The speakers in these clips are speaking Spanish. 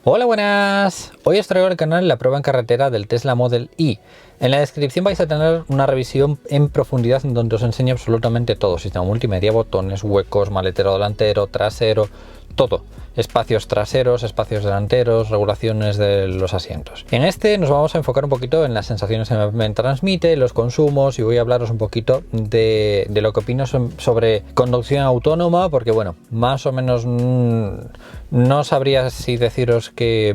Hola, buenas. Hoy os traigo al canal la prueba en carretera del Tesla Model Y. En la descripción vais a tener una revisión en profundidad en donde os enseño absolutamente todo: sistema multimedia, botones, huecos, maletero delantero, trasero, todo. Espacios traseros, espacios delanteros, regulaciones de los asientos. En este nos vamos a enfocar un poquito en las sensaciones que me transmite, los consumos, y voy a hablaros un poquito de lo que opino sobre conducción autónoma, porque bueno, más o menos no sabría si deciros que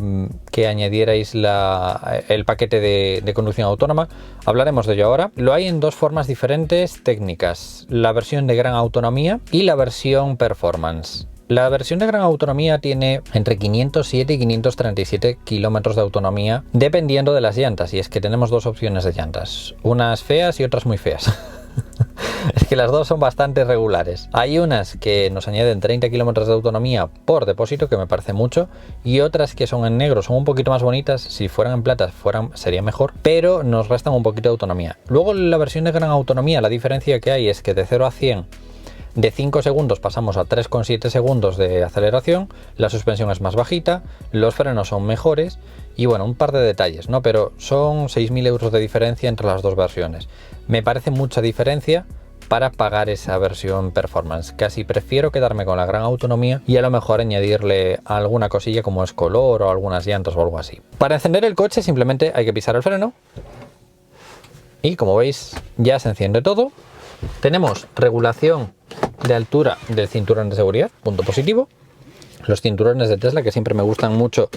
añadierais el paquete de conducción autónoma. Hablaremos de ello ahora. Lo hay en dos formas diferentes técnicas: la versión de gran autonomía y la versión performance. La versión de gran autonomía tiene entre 507 y 537 kilómetros de autonomía, dependiendo de las llantas. Y es que tenemos dos opciones de llantas, unas feas y otras muy feas. Es que las dos son bastante regulares. Hay unas que nos añaden 30 kilómetros de autonomía por depósito, que me parece mucho, y otras que son en negro, son un poquito más bonitas. Si fueran en plata sería mejor, pero nos restan un poquito de autonomía. Luego, la versión de gran autonomía, la diferencia que hay es que de 0 a 100 de 5 segundos pasamos a 3,7 segundos de aceleración, la suspensión es más bajita, los frenos son mejores y bueno, un par de detalles, ¿no? Pero son 6.000 euros de diferencia entre las dos versiones. Me parece mucha diferencia para pagar esa versión performance. Casi prefiero quedarme con la gran autonomía y a lo mejor añadirle alguna cosilla como es color o algunas llantas o algo así. Para encender el coche simplemente hay que pisar el freno y, como veis, ya se enciende todo. Tenemos regulación de altura del cinturón de seguridad, punto positivo. Los cinturones de Tesla, que siempre me gustan mucho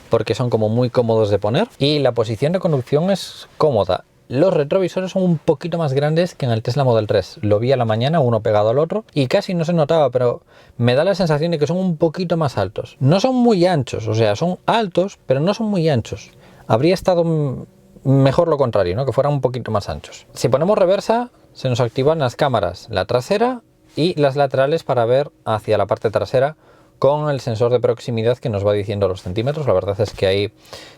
porque son como muy cómodos de poner, y la posición de conducción es cómoda. Los retrovisores son un poquito más grandes que en el Tesla Model 3. Lo vi a la mañana, uno pegado al otro, y casi no se notaba, pero me da la sensación de que son un poquito más altos. No son muy anchos, o sea, son altos, pero no son muy anchos. Habría estado mejor lo contrario, ¿no? Que fueran un poquito más anchos. Si ponemos reversa, se nos activan las cámaras, la trasera y las laterales, para ver hacia la parte trasera con el sensor de proximidad que nos va diciendo los centímetros. La verdad es que ahí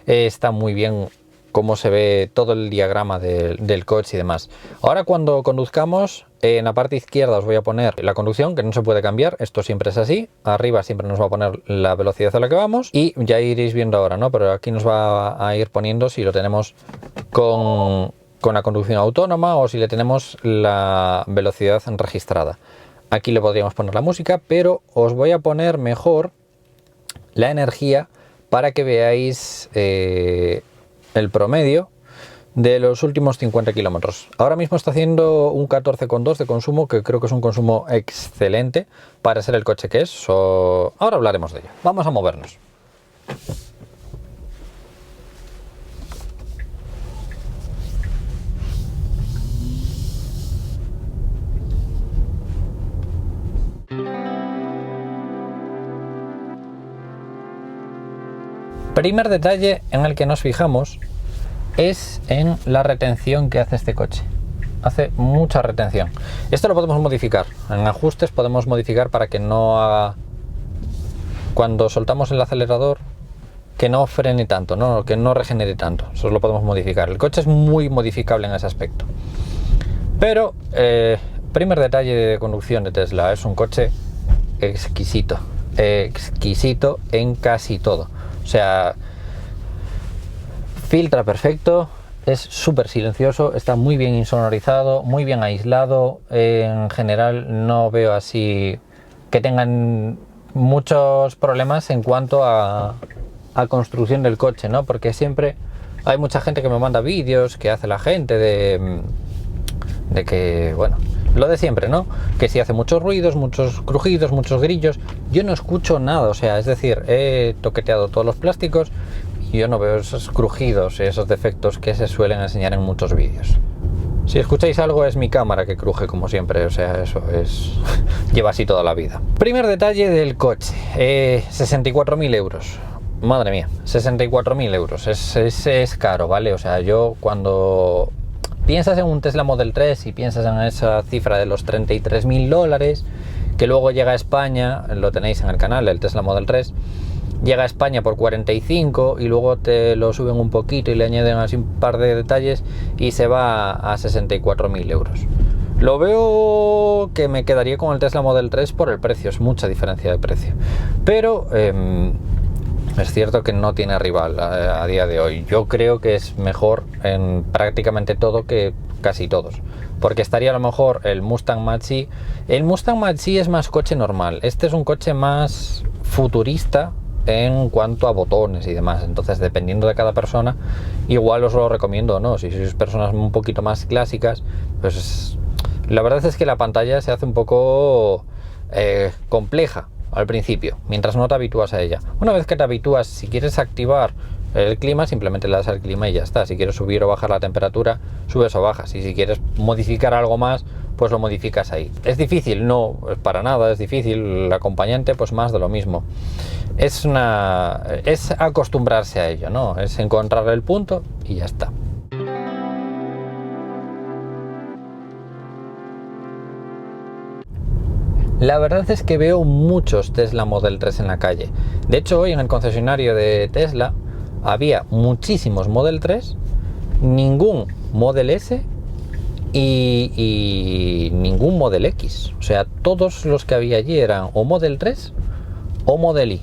está muy bien cómo se ve todo el diagrama del coche y demás. Ahora, cuando conduzcamos, en la parte izquierda os voy a poner la conducción, que no se puede cambiar, esto siempre es así. Arriba siempre nos va a poner la velocidad a la que vamos y ya iréis viendo ahora, ¿no? Pero aquí nos va a ir poniendo si lo tenemos con la conducción autónoma o si le tenemos la velocidad registrada. Aquí le podríamos poner la música, pero os voy a poner mejor la energía para que veáis el promedio de los últimos 50 kilómetros. Ahora mismo está haciendo un 14,2 de consumo, que creo que es un consumo excelente para ser el coche que es. Ahora hablaremos de ello. Vamos a movernos. Primer detalle en el que nos fijamos es en la retención que hace este coche. Hace mucha retención. Esto lo podemos modificar. En ajustes podemos modificar para que no haga, cuando soltamos el acelerador, que no frene tanto, ¿no? Que no regenere tanto. Eso lo podemos modificar. El coche es muy modificable en ese aspecto. Pero, primer detalle de conducción de Tesla: es un coche exquisito. Exquisito en casi todo. O sea, filtra perfecto, es súper silencioso, está muy bien insonorizado, muy bien aislado. En general no veo así que tengan muchos problemas en cuanto a construcción del coche, ¿no? Porque siempre hay mucha gente que me manda vídeos que hace la gente de que, bueno, lo de siempre, ¿no? Que si hace muchos ruidos, muchos crujidos, muchos grillos. Yo no escucho nada, o sea, es decir, he toqueteado todos los plásticos y yo no veo esos crujidos y esos defectos que se suelen enseñar en muchos vídeos. Si escucháis algo, es mi cámara que cruje como siempre, o sea, eso es lleva así toda la vida. Primer detalle del coche: 64.000 euros. Madre mía, 64.000 euros. Es caro, ¿vale? O sea, yo cuando piensas en un Tesla Model 3 y piensas en esa cifra de los $33.000, que luego llega a España, lo tenéis en el canal, el Tesla Model 3, llega a España por 45 y luego te lo suben un poquito y le añaden así un par de detalles y se va a 64.000 euros. Lo veo que me quedaría con el Tesla Model 3 por el precio, es mucha diferencia de precio. Pero es cierto que no tiene rival a día de hoy. Yo creo que es mejor en prácticamente todo que casi todos, porque estaría a lo mejor el Mustang Mach-E. El Mustang Mach-E es más coche normal, este es un coche más futurista en cuanto a botones y demás, entonces dependiendo de cada persona igual os lo recomiendo o no. Si sois personas un poquito más clásicas, pues la verdad es que la pantalla se hace un poco compleja al principio, mientras no te habitúas a ella. Una vez que te habitúas, si quieres activar el clima, simplemente le das al clima y ya está. Si quieres subir o bajar la temperatura, subes o bajas, y si quieres modificar algo más, pues lo modificas ahí. ¿Es difícil? No, para nada es difícil. El acompañante, pues más de lo mismo. Es acostumbrarse a ello, ¿no? Es encontrar el punto y ya está. La verdad es que veo muchos Tesla Model 3 en la calle. De hecho, hoy en el concesionario de Tesla había muchísimos Model 3, ningún Model S y ningún Model X. O sea, todos los que había allí eran o Model 3 o Model Y.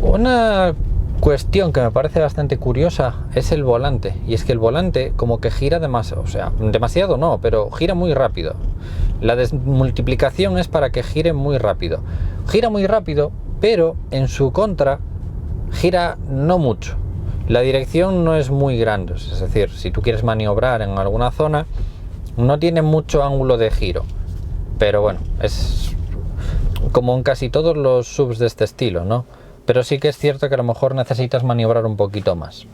Una cuestión que me parece bastante curiosa es el volante, y es que el volante como que gira demasiado, o sea, demasiado no, pero gira muy rápido. La desmultiplicación es para que gire muy rápido. Gira muy rápido, pero en su contra gira no mucho. La dirección no es muy grande, es decir, si tú quieres maniobrar en alguna zona, no tiene mucho ángulo de giro. Pero bueno, es como en casi todos los subs de este estilo, ¿no? Pero sí que es cierto que a lo mejor necesitas maniobrar un poquito más.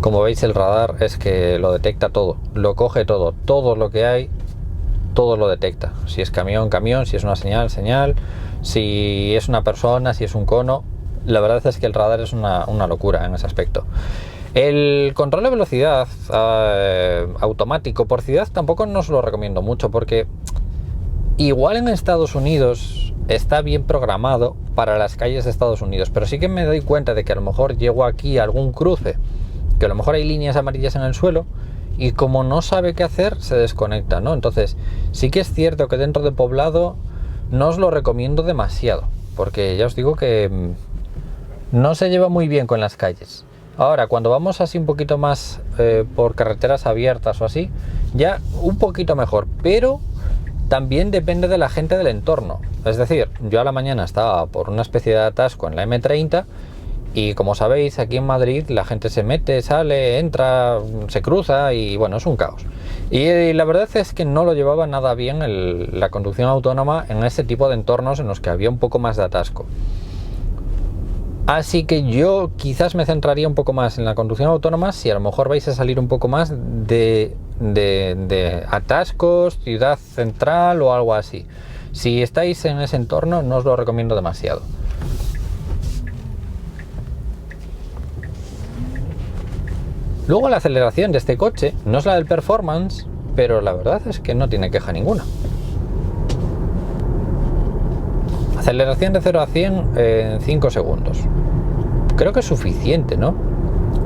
Como veis, el radar es que lo detecta todo, lo coge todo, todo lo que hay, todo lo detecta. Si es camión, camión, si es una señal, señal, si es una persona, si es un cono. La verdad es que el radar es una locura en ese aspecto. El control de velocidad automático por ciudad tampoco nos lo recomiendo mucho, porque igual en Estados Unidos está bien programado para las calles de Estados Unidos, pero sí que me doy cuenta de que a lo mejor llego aquí a algún cruce, que a lo mejor hay líneas amarillas en el suelo, y como no sabe qué hacer, se desconecta, ¿no? Entonces sí que es cierto que dentro de poblado no os lo recomiendo demasiado, porque ya os digo que no se lleva muy bien con las calles. Ahora, cuando vamos así un poquito más por carreteras abiertas o así, ya un poquito mejor, pero también depende de la gente del entorno. Es decir, yo a la mañana estaba por una especie de atasco en la M30 y, como sabéis, aquí en Madrid la gente se mete, sale, entra, se cruza y bueno, es un caos. Y la verdad es que no lo llevaba nada bien la conducción autónoma en ese tipo de entornos en los que había un poco más de atasco. Así que yo quizás me centraría un poco más en la conducción autónoma si a lo mejor vais a salir un poco más de atascos, ciudad central o algo así. Si estáis en ese entorno, no os lo recomiendo demasiado. Luego, la aceleración de este coche no es la del Performance, pero la verdad es que no tiene queja ninguna. Aceleración de 0 a 100 en 5 segundos. Creo que es suficiente, ¿no?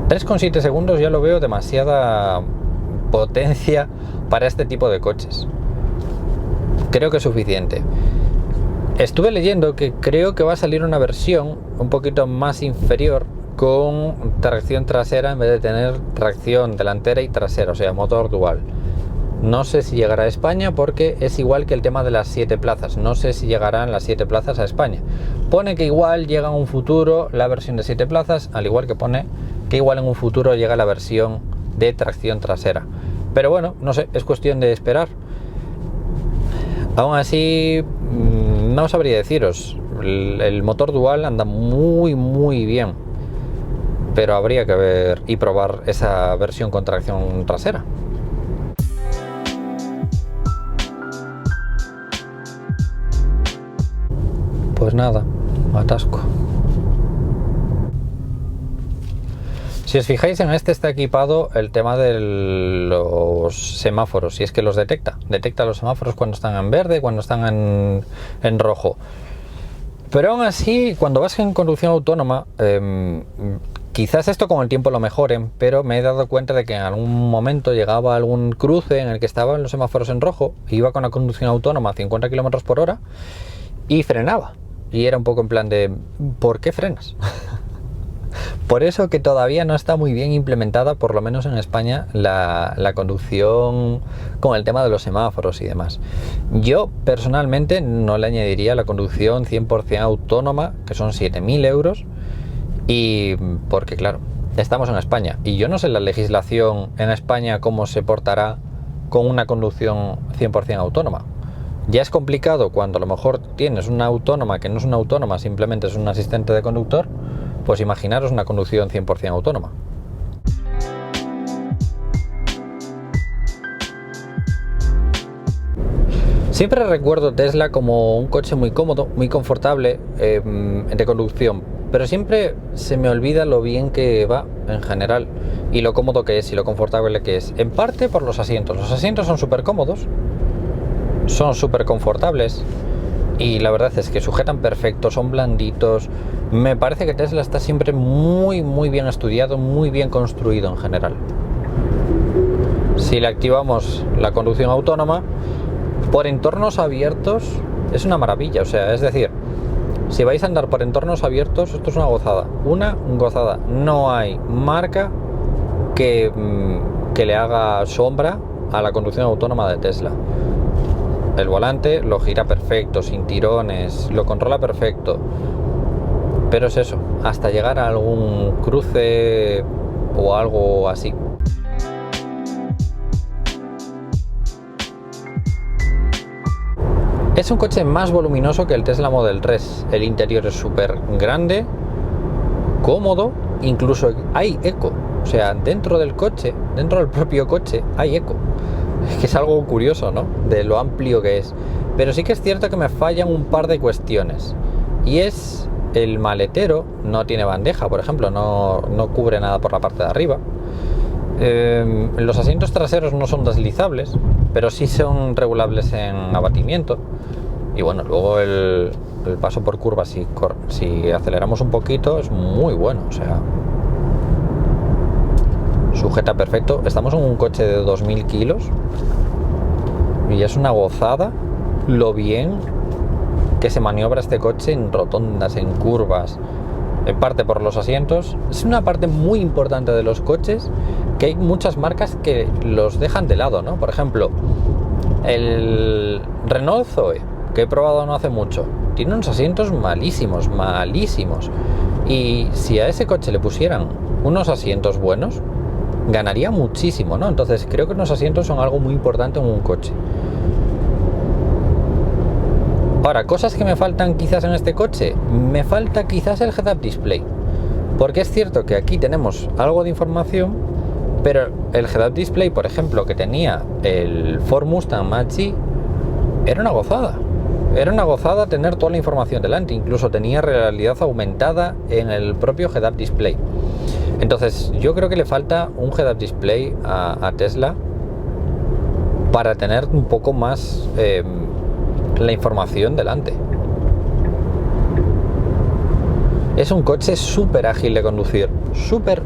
3,7 segundos ya lo veo demasiada potencia para este tipo de coches. Creo que es suficiente. Estuve leyendo que creo que va a salir una versión un poquito más inferior con tracción trasera en vez de tener tracción delantera y trasera, o sea, motor dual. No sé si llegará a España porque es igual que el tema de las 7 plazas. No sé si llegarán las 7 plazas a España. Pone que igual llega en un futuro la versión de 7 plazas, al igual que pone que igual en un futuro llega la versión de tracción trasera. Pero bueno, no sé, es cuestión de esperar. Aún así, no sabría deciros. El motor dual anda muy bien. Pero habría que ver y probar esa versión con tracción trasera. Pues nada, atasco. Si os fijáis, en este está equipado el tema de los semáforos, si es que los detecta. Detecta los semáforos cuando están en verde, cuando están en rojo. Pero aún así, cuando vas en conducción autónoma, quizás esto con el tiempo lo mejoren, pero me he dado cuenta de que en algún momento llegaba a algún cruce en el que estaban los semáforos en rojo, iba con la conducción autónoma a 50 km por hora y frenaba. Y era un poco en plan de, ¿por qué frenas? Por eso que todavía no está muy bien implementada, por lo menos en España, la conducción con el tema de los semáforos y demás. Yo personalmente no le añadiría la conducción 100% autónoma, que son 7.000 euros, y porque claro, estamos en España y yo no sé la legislación en España cómo se portará con una conducción 100% autónoma. Ya es complicado cuando a lo mejor tienes una autónoma que no es una autónoma, simplemente es un asistente de conductor. Pues imaginaros una conducción 100% autónoma. Siempre recuerdo Tesla como un coche muy cómodo, muy confortable de conducción, pero siempre se me olvida lo bien que va en general y lo cómodo que es y lo confortable que es. En parte por los asientos. Los asientos son súper cómodos, son súper confortables. Y la verdad es que sujetan perfecto, son blanditos. Me parece que Tesla está siempre muy bien estudiado, muy bien construido en general. Si le activamos la conducción autónoma, por entornos abiertos es una maravilla. O sea, es decir, si vais a andar por entornos abiertos, esto es una gozada. Una gozada. No hay marca que le haga sombra a la conducción autónoma de Tesla. El volante lo gira perfecto, sin tirones, lo controla perfecto. Pero es eso, hasta llegar a algún cruce o algo así. Es un coche más voluminoso que el Tesla Model 3. El interior es súper grande, cómodo, incluso hay eco. O sea, dentro del coche, dentro del propio coche, hay eco. Que es algo curioso, ¿no? De lo amplio que es. Pero sí que es cierto que me fallan un par de cuestiones. Y es el maletero, no tiene bandeja, por ejemplo, no cubre nada por la parte de arriba. Los asientos traseros no son deslizables, pero sí son regulables en abatimiento. Y bueno, luego el paso por curvas, si aceleramos un poquito, es muy bueno, o sea, sujeta perfecto. Estamos en un coche de 2000 kilos y es una gozada lo bien que se maniobra este coche en rotondas, en curvas, en parte por los asientos. Es una parte muy importante de los coches que hay muchas marcas que los dejan de lado, ¿no? Por ejemplo, el Renault Zoe, que he probado no hace mucho, tiene unos asientos malísimos. Y si a ese coche le pusieran unos asientos buenos, ganaría muchísimo, ¿no? Entonces creo que unos asientos son algo muy importante en un coche. Ahora, cosas que me faltan quizás en este coche. Me falta quizás el head-up display, porque es cierto que aquí tenemos algo de información, pero el head-up display, por ejemplo, que tenía el Ford Mustang Mach-E, era una gozada. Era una gozada tener toda la información delante, incluso tenía realidad aumentada en el propio head-up display. Entonces yo creo que le falta un head-up display a Tesla para tener un poco más la información delante. Es un coche súper ágil de conducir, súper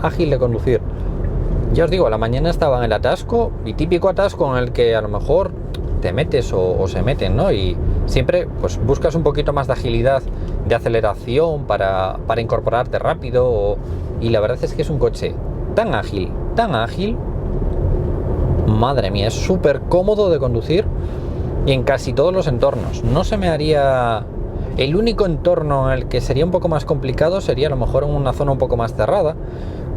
ágil de conducir. Ya os digo, a la mañana estaba en el atasco, y típico atasco en el que a lo mejor te metes o se meten, ¿no? Y siempre pues buscas un poquito más de agilidad, de aceleración para incorporarte rápido. Y la verdad es que es un coche tan ágil, madre mía, es súper cómodo de conducir y en casi todos los entornos. No se me haría... El único entorno en el que sería un poco más complicado sería a lo mejor en una zona un poco más cerrada,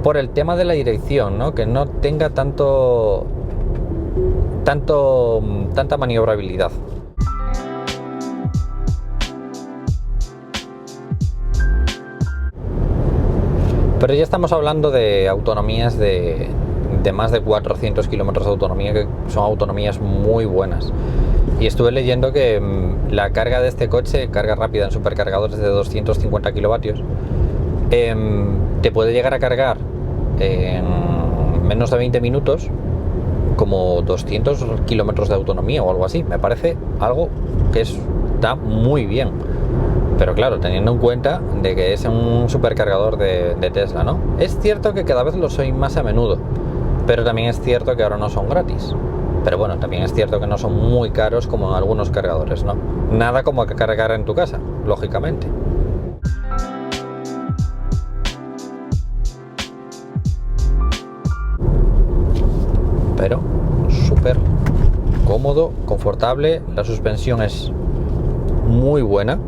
por el tema de la dirección, ¿no? Que no tenga tanta maniobrabilidad. Pero ya estamos hablando de autonomías de más de 400 kilómetros de autonomía, que son autonomías muy buenas. Y estuve leyendo que la carga de este coche, carga rápida en supercargadores de 250 kilovatios, te puede llegar a cargar en menos de 20 minutos como 200 kilómetros de autonomía o algo así. Me parece algo que está muy bien. Pero claro, teniendo en cuenta de que es un supercargador de Tesla, ¿no? Es cierto que cada vez lo soy más a menudo, pero también es cierto que ahora no son gratis. Pero bueno, también es cierto que no son muy caros como en algunos cargadores, ¿no? Nada como que cargar en tu casa, lógicamente. Pero súper cómodo, confortable, la suspensión es muy buena,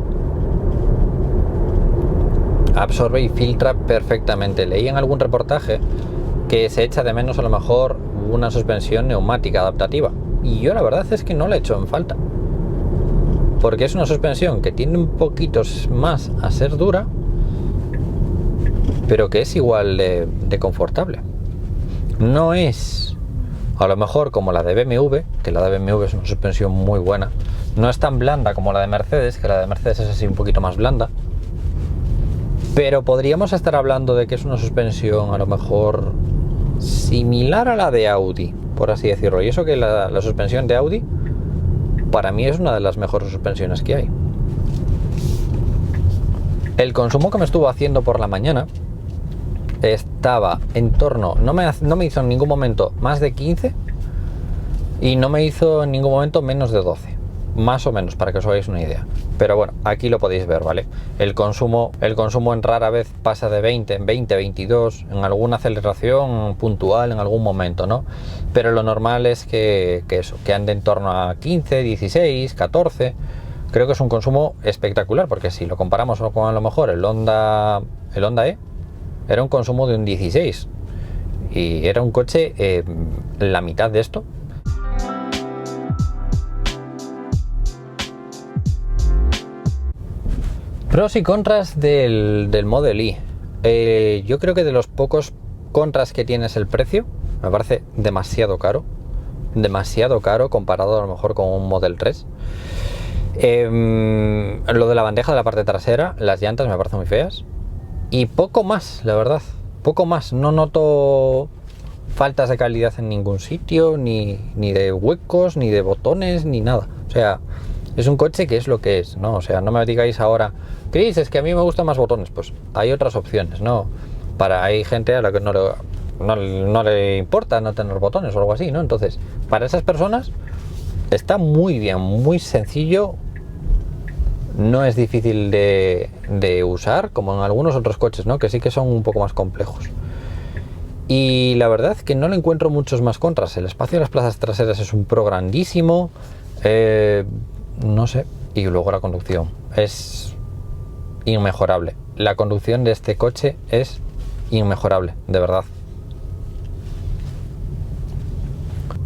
absorbe y filtra perfectamente. Leí en algún reportaje que se echa de menos a lo mejor una suspensión neumática adaptativa, y yo la verdad es que no la he hecho en falta, porque es una suspensión que tiene un poquito más a ser dura, pero que es igual de confortable. No es a lo mejor como la de BMW, que la de BMW es una suspensión muy buena. No es tan blanda como la de Mercedes, que la de Mercedes es así un poquito más blanda. Pero podríamos estar hablando de que es una suspensión a lo mejor similar a la de Audi, por así decirlo. Y eso que la suspensión de Audi para mí es una de las mejores suspensiones que hay. El consumo que me estuvo haciendo por la mañana estaba en torno, no me hizo en ningún momento más de 15 y no me hizo en ningún momento menos de 12, más o menos, para que os hagáis una idea. Pero bueno, aquí lo podéis ver, ¿vale? El consumo en rara vez pasa de 20, en 20, 22, en alguna aceleración puntual en algún momento, ¿no? Pero lo normal es que ande en torno a 15, 16, 14. Creo que es un consumo espectacular, porque si lo comparamos con a lo mejor el Honda E, era un consumo de un 16 y era un coche la mitad de esto. Pros y contras del Model Y. Yo creo que de los pocos contras que tiene es el precio. Me parece demasiado caro comparado a lo mejor con un Model 3. Lo de la bandeja de la parte trasera, las llantas me parecen muy feas. Y poco más, la verdad, poco más. No noto faltas de calidad en ningún sitio, ni de huecos, ni de botones, ni nada. O sea, es un coche que es lo que es, ¿no? O sea, no me digáis ahora, Chris, es que a mí me gustan más botones. Pues hay otras opciones, ¿no? Hay gente a la que no le importa no tener botones o algo así, ¿no? Entonces, para esas personas está muy bien, muy sencillo. No es difícil de usar como en algunos otros coches, ¿no? Que sí que son un poco más complejos. Y la verdad que no le encuentro muchos más contras. El espacio de las plazas traseras es un pro grandísimo. No sé. Y luego la conducción es inmejorable. La conducción de este coche es inmejorable, de verdad.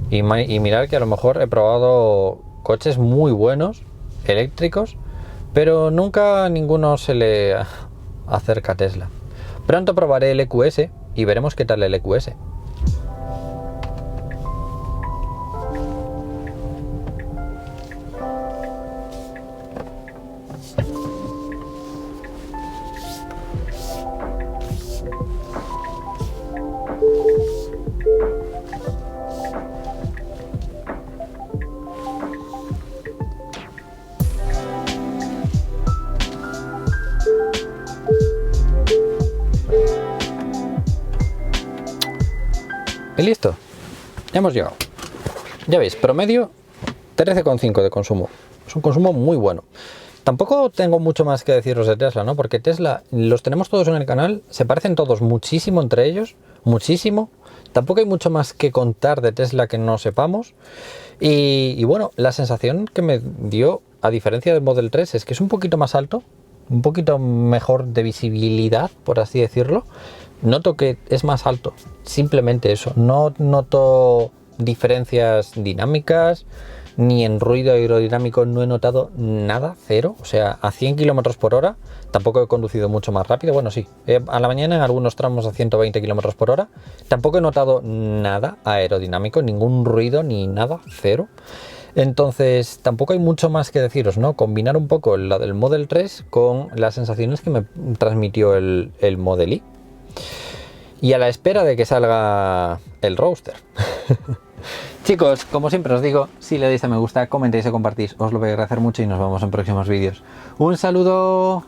Y mirar que a lo mejor he probado coches muy buenos, eléctricos, pero nunca ninguno se le acerca a Tesla. Pronto probaré el EQS y veremos qué tal el EQS. Y listo, ya hemos llegado. Ya veis, promedio 13,5 de consumo. Es un consumo muy bueno. Tampoco tengo mucho más que deciros de Tesla, ¿no? Porque Tesla, los tenemos todos en el canal, se parecen todos muchísimo entre ellos, muchísimo. Tampoco hay mucho más que contar de Tesla que no sepamos. Y bueno, la sensación que me dio, a diferencia del Model 3, es que es un poquito más alto, un poquito mejor de visibilidad, por así decirlo. Noto que es más alto, simplemente eso. No noto diferencias dinámicas, ni en ruido aerodinámico no he notado nada, cero. O sea, a 100 km por hora, tampoco he conducido mucho más rápido. Bueno, sí, a la mañana en algunos tramos a 120 km por hora. Tampoco he notado nada aerodinámico, ningún ruido, ni nada, cero. Entonces, tampoco hay mucho más que deciros, ¿no? Combinar un poco la del Model 3 con las sensaciones que me transmitió el Model Y. y a la espera de que salga el roadster. Chicos, como siempre os digo, si le dais a me gusta, comentáis o compartís, os lo voy a agradecer mucho y nos vemos en próximos vídeos. ¡Un saludo!